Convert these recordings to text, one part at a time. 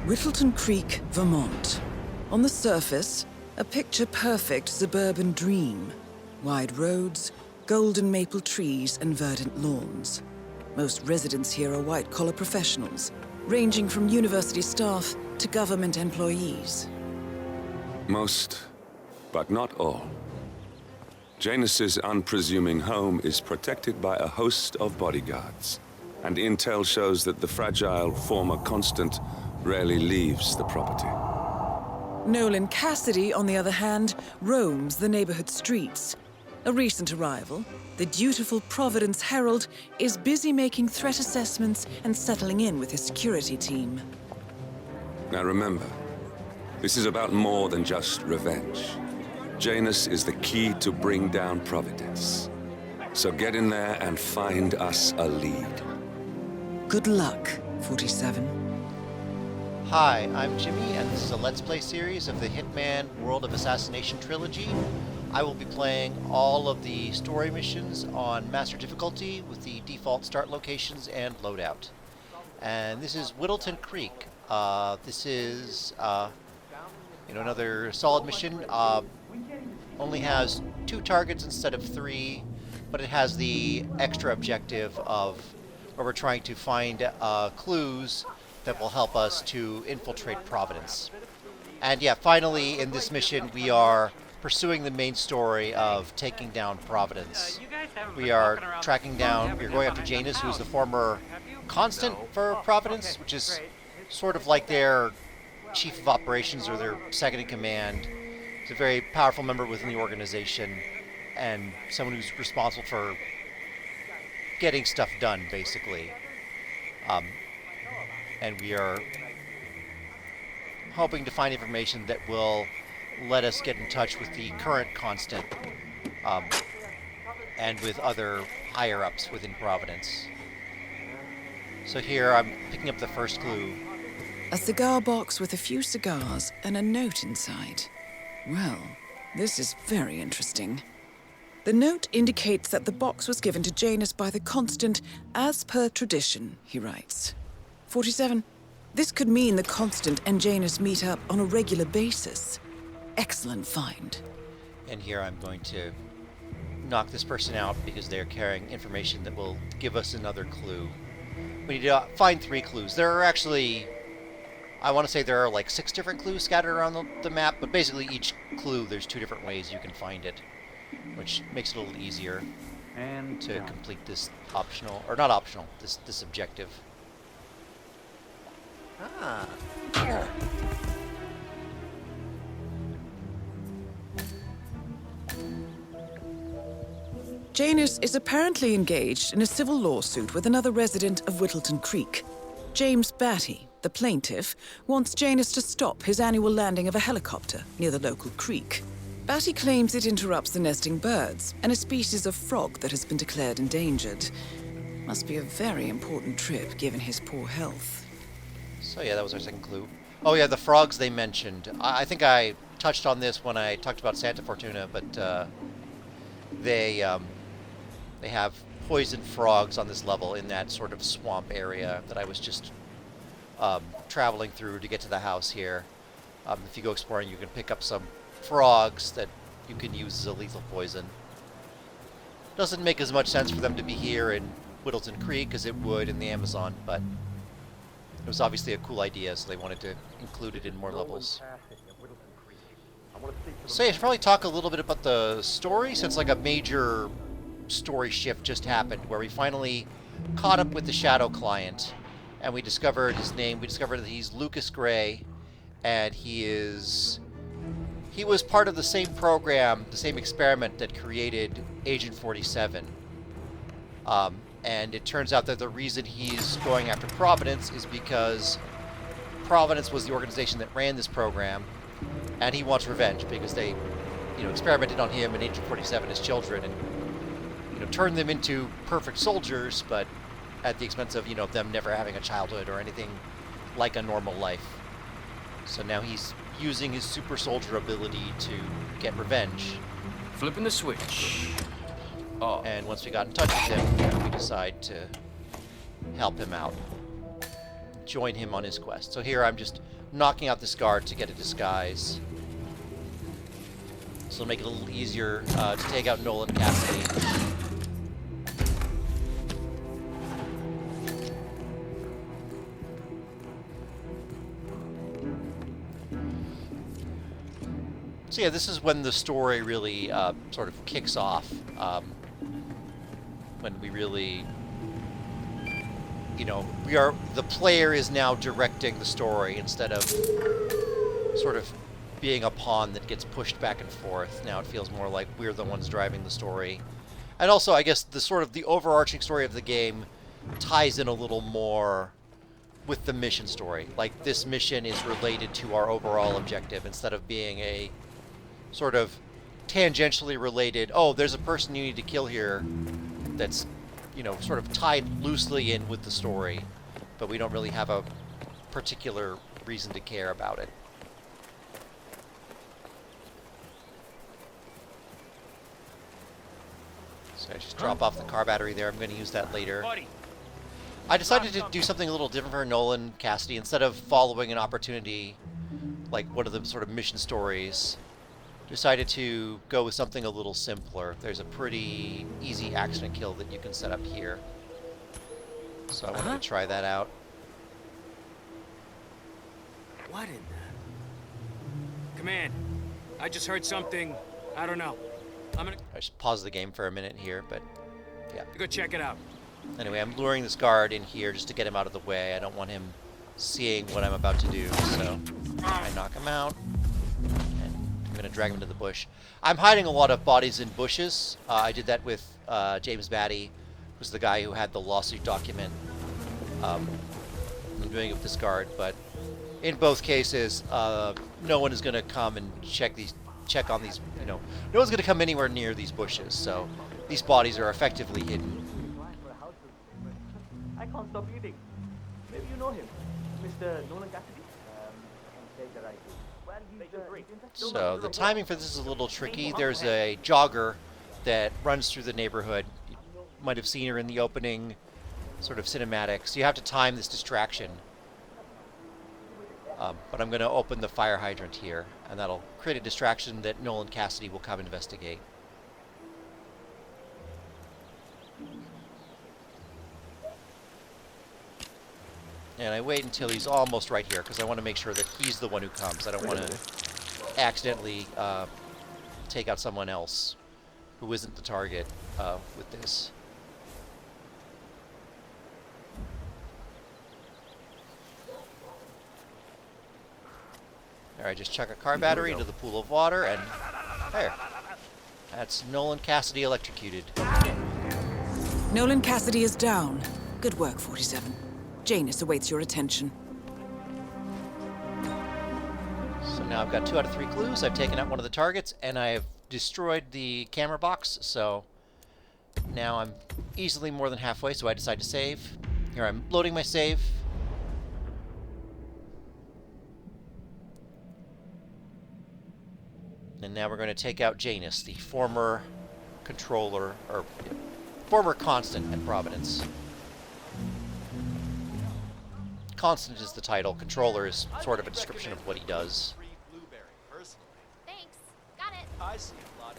Whittleton Creek, Vermont. On the surface, a picture-perfect suburban dream. Wide roads, golden maple trees, and verdant lawns. Most residents here are white-collar professionals, ranging from university staff to government employees. Most, but not all. Janus's unpresuming home is protected by a host of bodyguards, and intel shows that the fragile former constant rarely leaves the property. Nolan Cassidy, on the other hand, roams the neighborhood streets. A recent arrival, the dutiful Providence Herald is busy making threat assessments and settling in with his security team. Now remember, this is about more than just revenge. Janus is the key to bring down Providence. So get in there and find us a lead. Good luck, 47. Hi, I'm Jimmy, and this is a Let's Play series of the Hitman World of Assassination trilogy. I will be playing all of the story missions on Master Difficulty with the default start locations and loadout. And this is Whittleton Creek. This is another solid mission. Only has 2 targets instead of 3, but it has the extra objective of where we're trying to find clues that will help us to infiltrate Providence. And yeah, finally in this mission we are pursuing the main story of taking down Providence. We are we're going after Janus, who's the former constant for Providence, which is sort of like their chief of operations or their second in command. He's a very powerful member within the organization and someone who's responsible for getting stuff done, basically. And we are hoping to find information that will let us get in touch with the current constant and with other higher-ups within Providence. So here I'm picking up the first clue. A cigar box with a few cigars and a note inside. Well, this is very interesting. The note indicates that the box was given to Janus by the Constant as per tradition, he writes. 47. This could mean the Constant and Janus meet up on a regular basis. Excellent find. And here I'm going to knock this person out because they're carrying information that will give us another clue. We need to find 3 clues. There are actually, I want to say there are like 6 different clues scattered around the map, but basically each clue there's 2 different ways you can find it, which makes it a little easier to complete this optional, or not optional, this objective. Janus is apparently engaged in a civil lawsuit with another resident of Whittleton Creek. James Batty, the plaintiff, wants Janus to stop his annual landing of a helicopter near the local creek. Batty claims it interrupts the nesting birds and a species of frog that has been declared endangered. Must be a very important trip given his poor health. So yeah, that was our second clue. Oh yeah, the frogs they mentioned. I think I touched on this when I talked about Santa Fortuna, but they have poisoned frogs on this level in that sort of swamp area that I was just traveling through to get to the house here. If you go exploring, you can pick up some frogs that you can use as a lethal poison. Doesn't make as much sense for them to be here in Whittleton Creek as it would in the Amazon, but it was obviously a cool idea, so they wanted to include it in more levels. So yeah, I should probably talk a little bit about the story, since like a major story shift just happened, where we finally caught up with the Shadow client, and we discovered his name. We discovered that he's Lucas Gray, and he was part of the same program, the same experiment that created Agent 47. And it turns out that the reason he's going after Providence is because Providence was the organization that ran this program, and he wants revenge because they, experimented on him and Agent 47 as children and, turned them into perfect soldiers, but at the expense of, them never having a childhood or anything like a normal life. So now he's using his super soldier ability to get revenge. Flipping the switch. Oh. And once we got in touch with him, we decided to help him out. join him on his quest. So here I'm just knocking out this guard to get a disguise. So it'll make it a little easier to take out Nolan Cassidy. So yeah, this is when the story really sort of kicks off. When we really, you know, the player is now directing the story instead of sort of being a pawn that gets pushed back and forth. Now it feels more like we're the ones driving the story. And also, I guess the overarching story of the game ties in a little more with the mission story. Like, this mission is related to our overall objective instead of being a sort of tangentially related, oh, there's a person you need to kill here, that's, you know, sort of tied loosely in with the story, but we don't really have a particular reason to care about it. So I just drop off the car battery there. I'm going to use that later. I decided to do something a little different for Nolan Cassidy. Instead of following an opportunity like one of the sort of mission stories, decided to go with something a little simpler. There's a pretty easy accident kill that you can set up here. So I wanted to try that out. What in the... Command, I just heard something, I don't know. I just pause the game for a minute here, but yeah. Go check it out. Anyway, I'm luring this guard in here just to get him out of the way. I don't want him seeing what I'm about to do, so I knock him out. I'm going to drag him into the bush. I'm hiding a lot of bodies in bushes. I did that with James Batty, who's the guy who had the lawsuit document. I'm doing it with this guard, but in both cases, no one is going to come and check on these, you know, no one's going to come anywhere near these bushes, so these bodies are effectively hidden. I can't stop eating. Maybe you know him, Mr. Nolan Cassidy? I can say that I do. So the timing for this is a little tricky. There's a jogger that runs through the neighborhood. You might have seen her in the opening sort of cinematic. So you have to time this distraction. But I'm going to open the fire hydrant here, and that'll create a distraction that Nolan Cassidy will come investigate. And I wait until he's almost right here, because I want to make sure that he's the one who comes. I don't want to accidentally take out someone else who isn't the target with this. Alright, just chuck a car battery into the pool of water, and there. That's Nolan Cassidy electrocuted. Nolan Cassidy is down. Good work, 47. Janus awaits your attention. So now I've got 2 out of 3 clues. I've taken out one of the targets, and I've destroyed the camera box, so now I'm easily more than halfway, so I decide to save. Here I'm loading my save. And now we're going to take out Janus, the former controller, or former constant at Providence. Constant is the title. Controller is sort of a description of what he does. Thanks. Got it. I see a lot.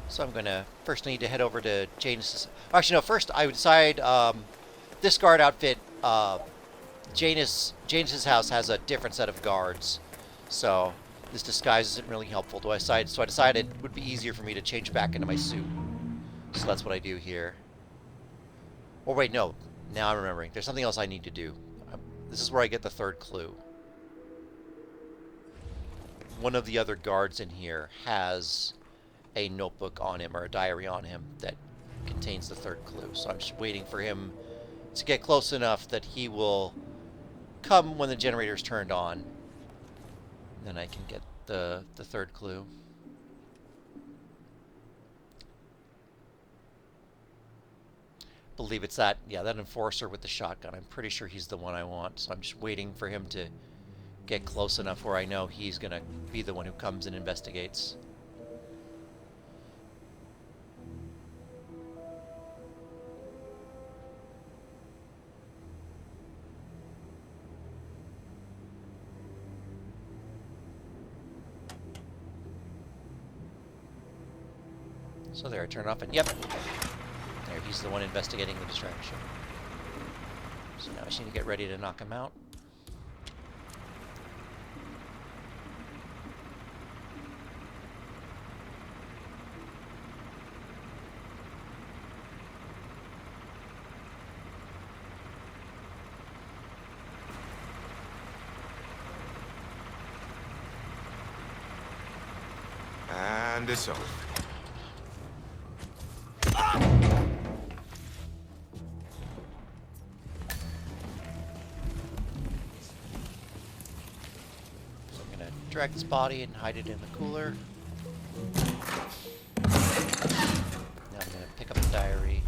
So I'm going to first need to head over to Janus's... Actually, no, first I would decide this guard outfit, Janus's house has a different set of guards. So this disguise isn't really helpful. So I decided it would be easier for me to change back into my suit. So that's what I do here. Oh wait, no. Now I'm remembering. There's something else I need to do. This is where I get the third clue. One of the other guards in here has a notebook on him, or a diary on him, that contains the third clue. So I'm just waiting for him to get close enough that he will come when the generator's turned on. Then I can get the third clue. Believe it's that enforcer with the shotgun. I'm pretty sure he's the one I want, so I'm just waiting for him to get close enough where I know he's gonna be the one who comes and investigates. So there, I turn it off, and yep, there, he's the one investigating the distraction. So now I just need to get ready to knock him out. And it's over. Drag his body and hide it in the cooler. Now I'm gonna pick up the diary.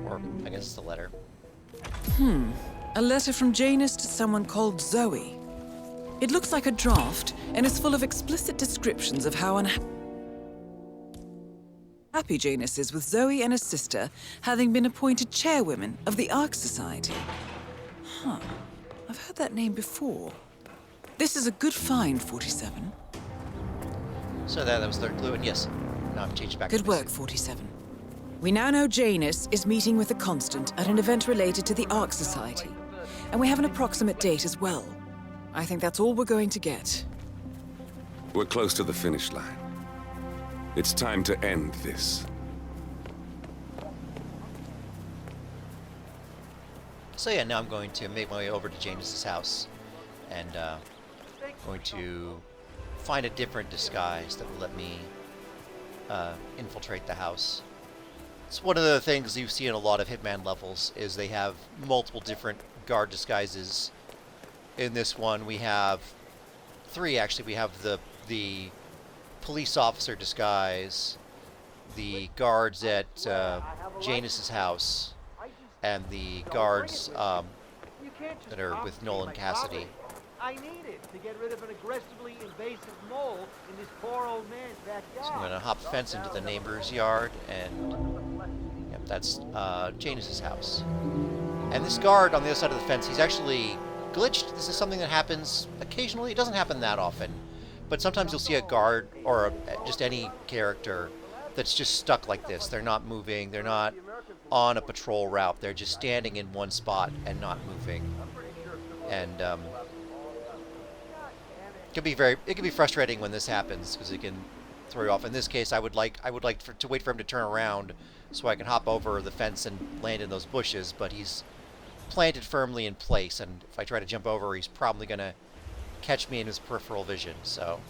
Or, I guess it's the letter. A letter from Janus to someone called Zoe. It looks like a draft and is full of explicit descriptions of how unhappy Janus is with Zoe and her sister having been appointed chairwomen of the Ark Society. I've heard that name before. This is a good find, 47. So that was third clue, and yes, now I'm changed back. Good work, 47. We now know Janus is meeting with the Constant at an event related to the Ark Society, and we have an approximate date as well. I think that's all we're going to get. We're close to the finish line. It's time to end this. So yeah, now I'm going to make my way over to Janus's house, and going to find a different disguise that will let me infiltrate the house. It's one of the things you see in a lot of Hitman levels, is they have multiple different guard disguises. In this one, we have 3 actually. We have the police officer disguise, the guards at Janus's house, and the guards that are with Nolan Cassidy. I need it to get rid of an aggressively invasive mole in this poor old man's backyard. So I'm going to hop the fence into the neighbor's yard, and yep, that's Janus's house. And this guard on the other side of the fence, he's actually glitched. This is something that happens occasionally. It doesn't happen that often, but sometimes you'll see a guard or just any character that's just stuck like this. They're not moving. They're not on a patrol route. They're just standing in one spot and not moving. And it can be frustrating when this happens, because it can throw you off. In this case, I would like to wait for him to turn around so I can hop over the fence and land in those bushes, but he's planted firmly in place, and if I try to jump over, he's probably going to catch me in his peripheral vision. So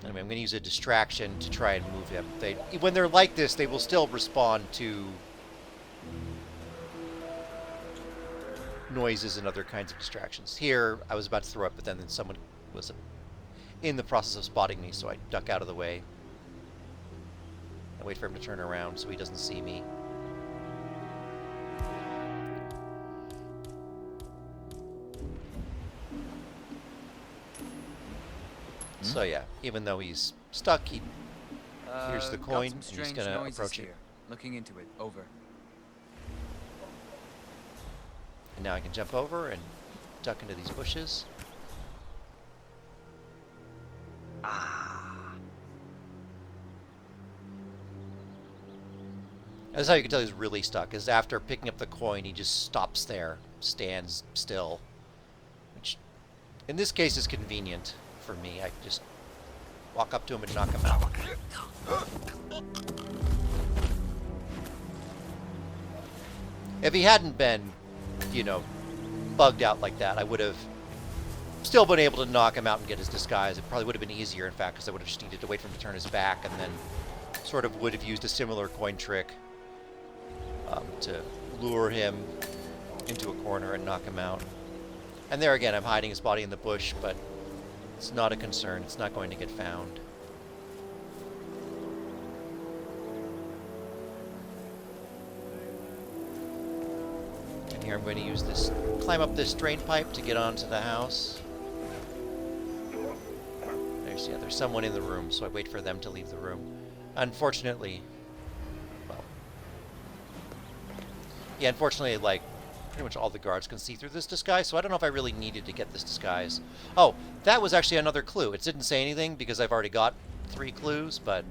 anyway, I'm going to use a distraction to try and move him. When they're like this, they will still respond to noises and other kinds of distractions. Here, I was about to throw up, but then someone was in the process of spotting me, so I duck out of the way and wait for him to turn around so he doesn't see me. So yeah, even though he's stuck, here's the coin, and he's gonna approach it. Looking into it. Over. And now I can jump over and duck into these bushes. That's how you can tell he's really stuck, is after picking up the coin, he just stops there, stands still. Which, in this case, is convenient for me. I just walk up to him and knock him out. If he hadn't been, you know, bugged out like that, I would have still been able to knock him out and get his disguise. It probably would have been easier, in fact, because I would have just needed to wait for him to turn his back, and then sort of would have used a similar coin trick to lure him into a corner and knock him out. And there again, I'm hiding his body in the bush, but it's not a concern. It's not going to get found. And here, I'm going to use this, climb up this drain pipe to get onto the house. There's someone in the room, so I wait for them to leave the room. Unfortunately, well, yeah, unfortunately, like, pretty much all the guards can see through this disguise, so I don't know if I really needed to get this disguise. Oh, that was actually another clue. It didn't say anything because I've already got 3 clues, but...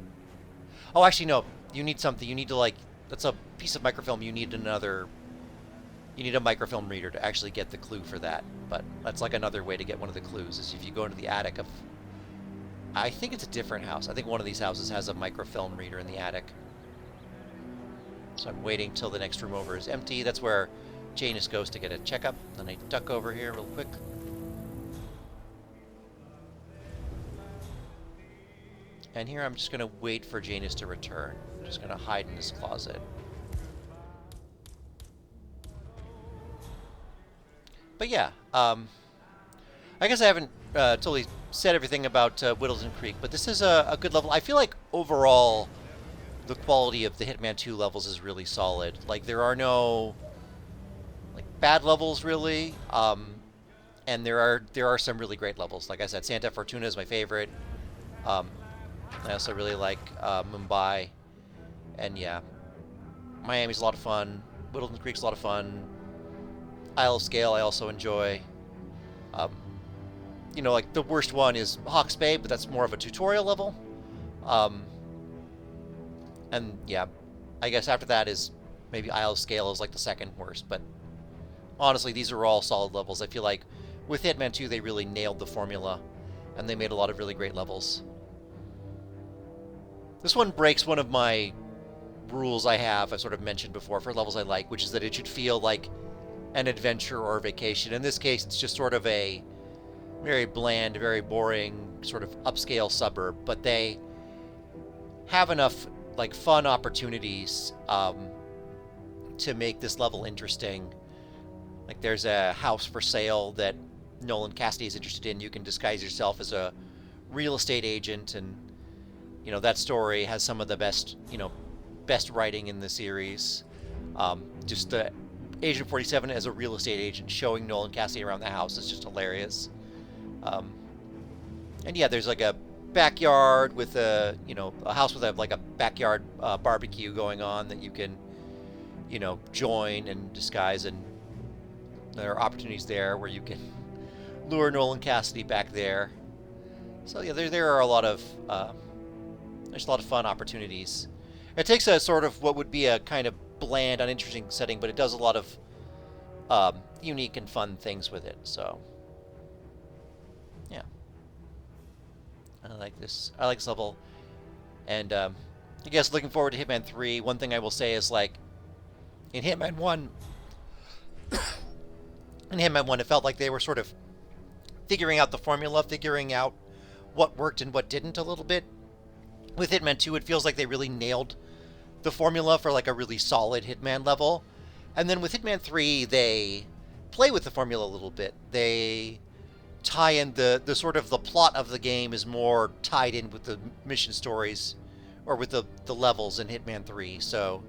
Oh, actually, no. You need something. You need to, like... That's a piece of microfilm. You need another... You need a microfilm reader to actually get the clue for that. But that's, like, another way to get one of the clues, is if you go into the attic of... I think it's a different house. I think one of these houses has a microfilm reader in the attic. So I'm waiting till the next room over is empty. That's where Janus goes to get a checkup. Then I duck over here real quick. And here I'm just going to wait for Janus to return. I'm just going to hide in this closet. But yeah, I guess I haven't totally said everything about Whittleton Creek, but this is a good level. I feel like overall the quality of the Hitman 2 levels is really solid. Like, there are no like bad levels really, and there are some really great levels. Like I said, Santa Fortuna is my favorite. I also really like Mumbai, and yeah, Miami's a lot of fun. Whittleton Creek's a lot of fun. Isle of Scale I also enjoy. You know, like, the worst one is Hawke's Bay, but that's more of a tutorial level. And yeah, I guess after that is maybe Isle of Scale is like the second worst, but honestly, these are all solid levels. I feel like with Hitman 2, they really nailed the formula, and they made a lot of really great levels. This one breaks one of my rules I have, I sort of mentioned before, for levels I like, which is that it should feel like an adventure or a vacation. In this case, it's just sort of a very bland, very boring, sort of upscale suburb, but they have enough, like, fun opportunities to make this level interesting. Like, there's a house for sale that Nolan Cassidy is interested in. You can disguise yourself as a real estate agent, and, you know, that story has some of the best, you know, best writing in the series. Just the Agent 47 as a real estate agent showing Nolan Cassidy around the house is just hilarious. And yeah, there's like a backyard with a, you know, a house with like a backyard barbecue going on that you can, you know, join and disguise, and there are opportunities there where you can lure Nolan Cassidy back there. So yeah, there are a lot of there's a lot of fun opportunities. It takes a sort of what would be a kind of bland, uninteresting setting, but it does a lot of unique and fun things with it. So yeah, I like this level, and I guess looking forward to Hitman 3. One thing I will say is, like, in Hitman 1, it felt like they were sort of figuring out the formula, figuring out what worked and what didn't a little bit. With Hitman 2, it feels like they really nailed the formula for, like, a really solid Hitman level. And then with Hitman 3, they play with the formula a little bit. They tie in the sort of the plot of the game is more tied in with the mission stories, or with the levels in Hitman 3. So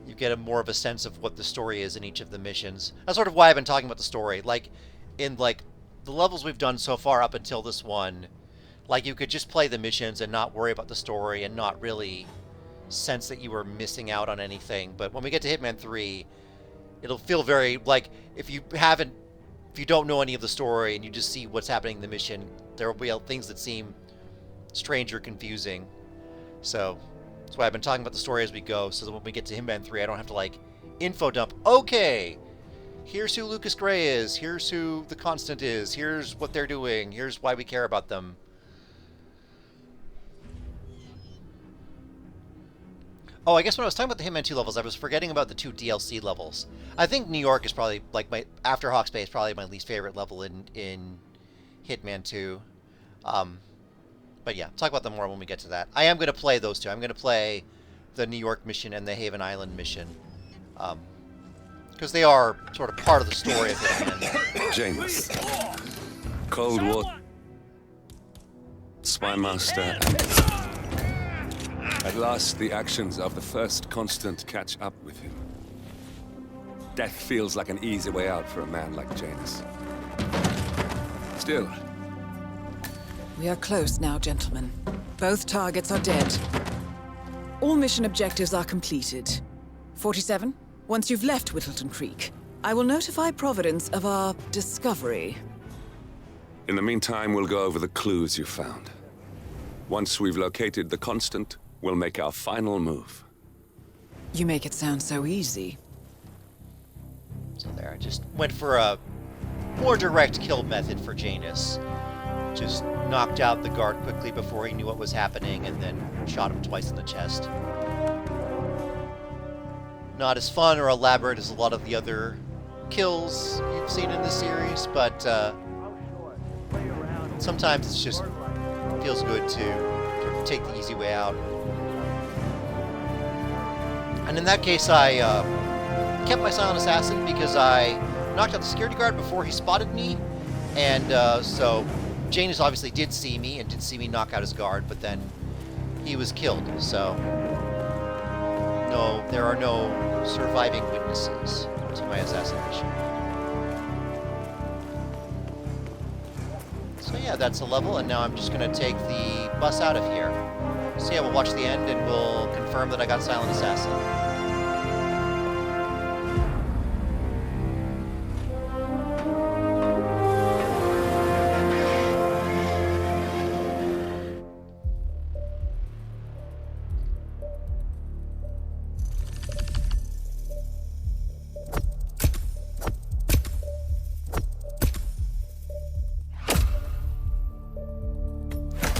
you get a more of a sense of what the story is in each of the missions. That's sort of why I've been talking about the story. Like, in, like, the levels we've done so far up until this one, like, you could just play the missions and not worry about the story and not really sense that you were missing out on anything. But when we get to Hitman 3, it'll feel very, like, if you don't know any of the story and you just see what's happening in the mission, there will be things that seem strange or confusing. So that's why I've been talking about the story as we go, so that when we get to Hitman 3, I don't have to, like, info dump. Okay, here's who Lucas Gray is, here's who the Constant is, here's what they're doing, here's why we care about them. Oh, I guess when I was talking about the Hitman 2 levels, I was forgetting about the 2 DLC levels. I think New York is probably, like, after Hawke's Bay is probably my least favorite level in Hitman 2. But yeah, talk about them more when we get to that. I am going to play those two. I'm going to play the New York mission and the Haven Island mission. Because they are sort of part of the story of Hitman. Janus. Cold War. Spy Master. At last, the actions of the first Constant catch up with him. Death feels like an easy way out for a man like Janus. Still, We are close now, gentlemen. Both targets are dead. All mission objectives are completed. 47, once you've left Whittleton Creek, I will notify Providence of our discovery. in the meantime, we'll go over the clues you found. Once we've located the Constant, we'll make our final move. You make it sound so easy. So there, I just went for a more direct kill method for Janus. Just knocked out the guard quickly before he knew what was happening, and then shot him twice in the chest. Not as fun or elaborate as a lot of the other kills you've seen in the series, but sometimes it's just feels good to take the easy way out. And in that case, I kept my silent assassin because I knocked out the security guard before he spotted me, and so Janus obviously did see me and did see me knock out his guard, but then he was killed, so no, there are no surviving witnesses to my assassination. So yeah, that's a level, and now I'm just going to take the bus out of here. So yeah, we'll watch the end and we'll confirm that I got Silent Assassin.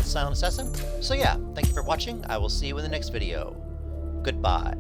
Silent Assassin. So yeah, thank you for watching. I will see you in the next video. Goodbye.